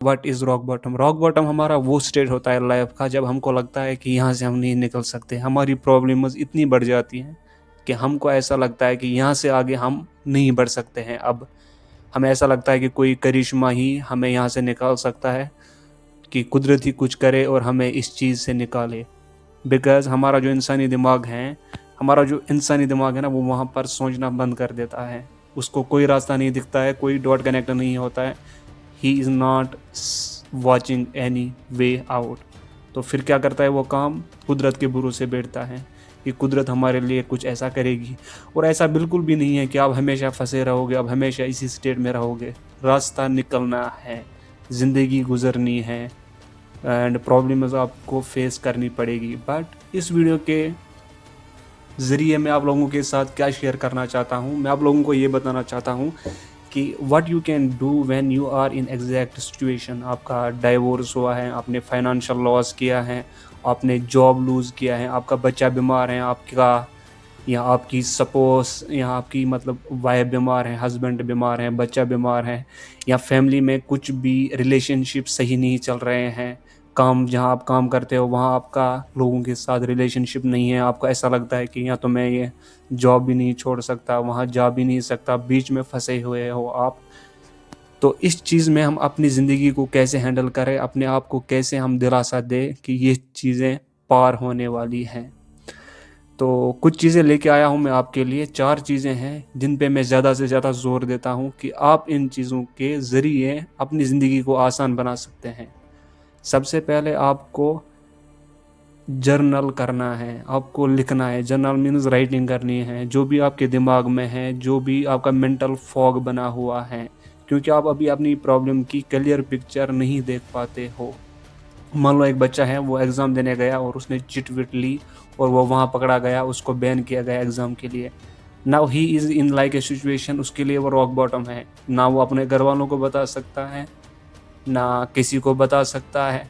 What is rock bottom? Rock bottom हमारा वो stage होता है लाइफ का जब हमको लगता है कि यहाँ से हम नहीं निकल सकते, हमारी प्रॉब्लम्स इतनी बढ़ जाती हैं कि हमको ऐसा लगता है कि यहाँ से आगे हम नहीं बढ़ सकते हैं। अब हमें ऐसा लगता है कि कोई करिश्मा ही हमें यहाँ से निकाल सकता है, कि कुदरत ही कुछ करे और हमें इस चीज़ से निकाले। बिकॉज़ हमारा जो इंसानी दिमाग है ना, वो वहाँ पर सोचना बंद कर देता है। उसको कोई रास्ता नहीं दिखता है, कोई डॉट कनेक्ट नहीं होता है। He is not watching any way out. तो फिर क्या करता है वो काम? कुदरत के भरोसे बैठता है कि कुदरत हमारे लिए कुछ ऐसा करेगी। और ऐसा बिल्कुल भी नहीं है कि आप हमेशा फंसे रहोगे, आप हमेशा इसी स्टेट में रहोगे। रास्ता निकलना है, ज़िंदगी गुजरनी है, एंड प्रॉब्लम्स आपको फेस करनी पड़ेगी। बट इस वीडियो के ज़रिए मैं आप लोगों के साथ क्या शेयर करना चाहता हूँ, मैं आप लोगों को ये बताना चाहता हूँ कि what you can do when you are in exact situation. आपका डाइवोर्स हुआ है, आपने फाइनेंशियल लॉस किया है, आपने जॉब लूज़ किया है, आपका बच्चा बीमार है, आपका या आपकी सपोज या आपकी मतलब वाइफ बीमार है, हस्बैंड बीमार है, बच्चा बीमार है, या फैमिली में कुछ भी रिलेशनशिप सही नहीं चल रहे हैं। काम जहाँ आप काम करते हो वहाँ आपका लोगों के साथ रिलेशनशिप नहीं है, आपको ऐसा लगता है कि या तो मैं ये जॉब भी नहीं छोड़ सकता, वहाँ जा भी नहीं सकता, बीच में फंसे हुए हो आप। तो इस चीज़ में हम अपनी ज़िंदगी को कैसे हैंडल करें, अपने आप को कैसे हम दिलासा दें कि ये चीज़ें पार होने वाली हैं। तो कुछ चीज़ें लेके आया हूँ मैं आपके लिए। 4 चीज़ें हैं जिन पे मैं ज़्यादा से ज़्यादा ज़ोर देता हूँ कि आप इन चीज़ों के ज़रिए अपनी ज़िंदगी को आसान बना सकते हैं। सबसे पहले आपको जर्नल करना है, आपको लिखना है। जर्नल मीन्स राइटिंग करनी है, जो भी आपके दिमाग में है, जो भी आपका मेंटल फॉग बना हुआ है, क्योंकि आप अभी अपनी प्रॉब्लम की क्लियर पिक्चर नहीं देख पाते हो। मान लो एक बच्चा है, वो एग्ज़ाम देने गया और उसने चिट विट ली और वो वहाँ पकड़ा गया, उसको बैन किया गया एग्ज़ाम के लिए। Now he is in like a situation, उसके लिए वो रॉक बॉटम है। ना वो अपने घर वालों को बता सकता है, ना किसी को बता सकता है,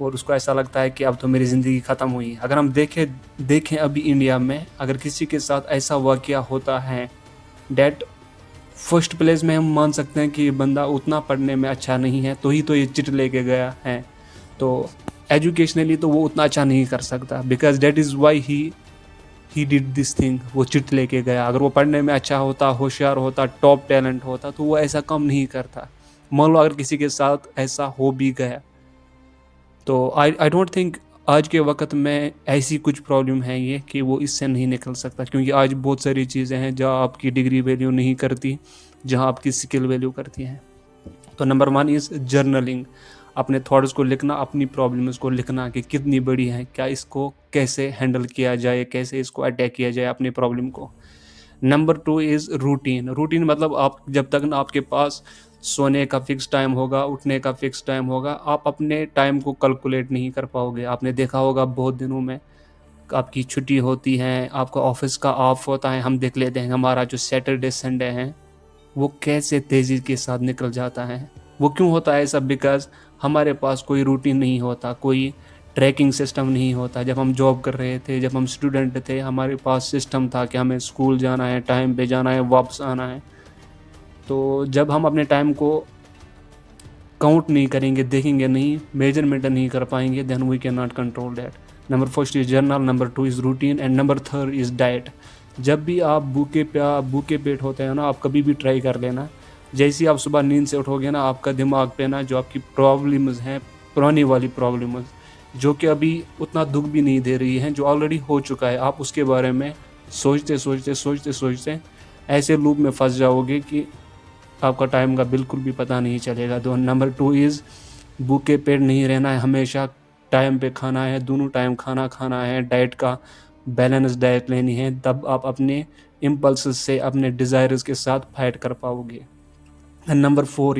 और उसको ऐसा लगता है कि अब तो मेरी ज़िंदगी ख़त्म हुई। अगर हम देखें अभी इंडिया में अगर किसी के साथ ऐसा वाक़या होता है, डेट फर्स्ट प्लेस में हम मान सकते हैं कि ये बंदा उतना पढ़ने में अच्छा नहीं है, तो ही तो ये चिट लेके गया है। तो एजुकेशनली तो वो उतना अच्छा नहीं कर सकता, because that is why he did this thing. वो चिट लेके गया। अगर वो पढ़ने में अच्छा होता, होशियार होता, टॉप टैलेंट होता, तो वो ऐसा काम नहीं करता। मान लो अगर किसी के साथ ऐसा हो भी गया, तो आई डोंट थिंक आज के वक्त में ऐसी कुछ प्रॉब्लम है ये कि वो इससे नहीं निकल सकता, क्योंकि आज बहुत सारी चीज़ें हैं जहाँ आपकी डिग्री वैल्यू नहीं करती, जहाँ आपकी स्किल वैल्यू करती हैं। तो नंबर 1 इज़ जर्नलिंग। अपने थॉट्स को लिखना, अपनी प्रॉब्लम्स को लिखना कि कितनी बड़ी है, क्या इसको कैसे हैंडल किया जाए, कैसे इसको अटैक किया जाए अपनी प्रॉब्लम को। Number 2 is routine. रूटीन मतलब आप जब तक ना आपके पास सोने का फिक्स टाइम होगा, उठने का फिक्स टाइम होगा, आप अपने टाइम को कैलकुलेट नहीं कर पाओगे। आपने देखा होगा बहुत दिनों में आपकी छुट्टी होती है, आपका ऑफिस का ऑफ होता है, हम देख लेते हैं हमारा जो सैटरडे संडे है वो कैसे तेज़ी के साथ निकल जाता है। वो क्यों होता है सब? बिकॉज़ हमारे पास कोई रूटीन नहीं होता, कोई ट्रैकिंग सिस्टम नहीं होता। जब हम जॉब कर रहे थे, जब हम स्टूडेंट थे, हमारे पास सिस्टम था कि हमें स्कूल जाना है, टाइम पे जाना है, वापस आना है। तो जब हम अपने टाइम को काउंट नहीं करेंगे, देखेंगे नहीं, मेजरमेंट नहीं कर पाएंगे, then we can not control that. Number first is journal, number 2 is routine, and number 3 is diet. जब भी आप भूखे पेट होते हैं ना, आप कभी भी ट्राई कर लेना। जैसे ही आप सुबह नींद से उठोगे ना, आपका दिमाग पे ना जो आपकी प्रॉब्लम्स हैं, पुरानी वाली प्रॉब्लम्स, जो कि अभी उतना दुख भी नहीं दे रही हैं, जो ऑलरेडी हो चुका है, आप उसके बारे में सोचते ऐसे लूप में फंस जाओगे कि आपका टाइम का बिल्कुल भी पता नहीं चलेगा। तो नंबर 2 इज़ भूखे पेट नहीं रहना है, हमेशा टाइम पे खाना है, दोनों टाइम खाना खाना है, डाइट का बैलेंस डाइट लेनी है, तब आप अपने इम्पल्स से, अपने डिज़ायर्स के साथ फाइट कर पाओगे। And number 4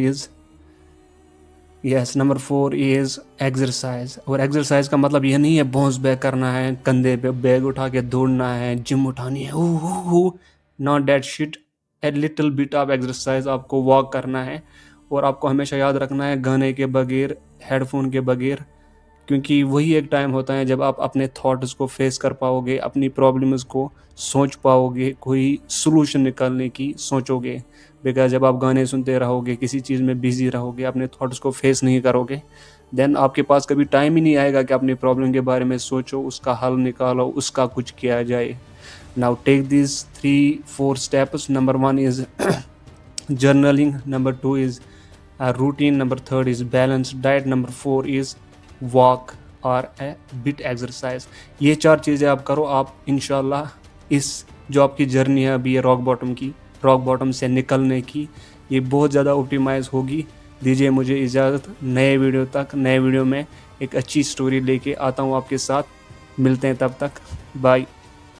is exercise. और एक्सरसाइज का मतलब ये नहीं है बाउंस बैक करना है, कंधे पे बैग उठा के दौड़ना है, जिम उठानी है, not that shit. A little bit of exercise, आपको वॉक करना है। और आपको हमेशा याद रखना है, गाने के बगैर, हेडफोन के बगैर, क्योंकि वही एक टाइम होता है जब आप अपने थॉट्स को फेस कर पाओगे, अपनी प्रॉब्लम्स को सोच पाओगे, कोई सॉल्यूशन निकालने की सोचोगे। बिकॉज जब आप गाने सुनते रहोगे, किसी चीज़ में बिजी रहोगे, अपने थॉट्स को फेस नहीं करोगे, देन आपके पास कभी टाइम ही नहीं आएगा कि अपनी प्रॉब्लम के बारे में सोचो, उसका हल निकालो, उसका कुछ किया जाए। Now take this 3-4 steps. Number 1 is journaling, number 2 is a routine, number 3 is balanced diet, number 4 is walk और a bit exercise। ये 4 चीज़ें आप करो, आप इंशाल्लाह इस जो आपकी जर्नी है अभी ये रॉक बॉटम से निकलने की, ये बहुत ज़्यादा ऑप्टिमाइज़ होगी। दीजिए मुझे इजाज़त, नए वीडियो में एक अच्छी स्टोरी लेके आता हूँ आपके साथ। मिलते हैं तब तक, बाय।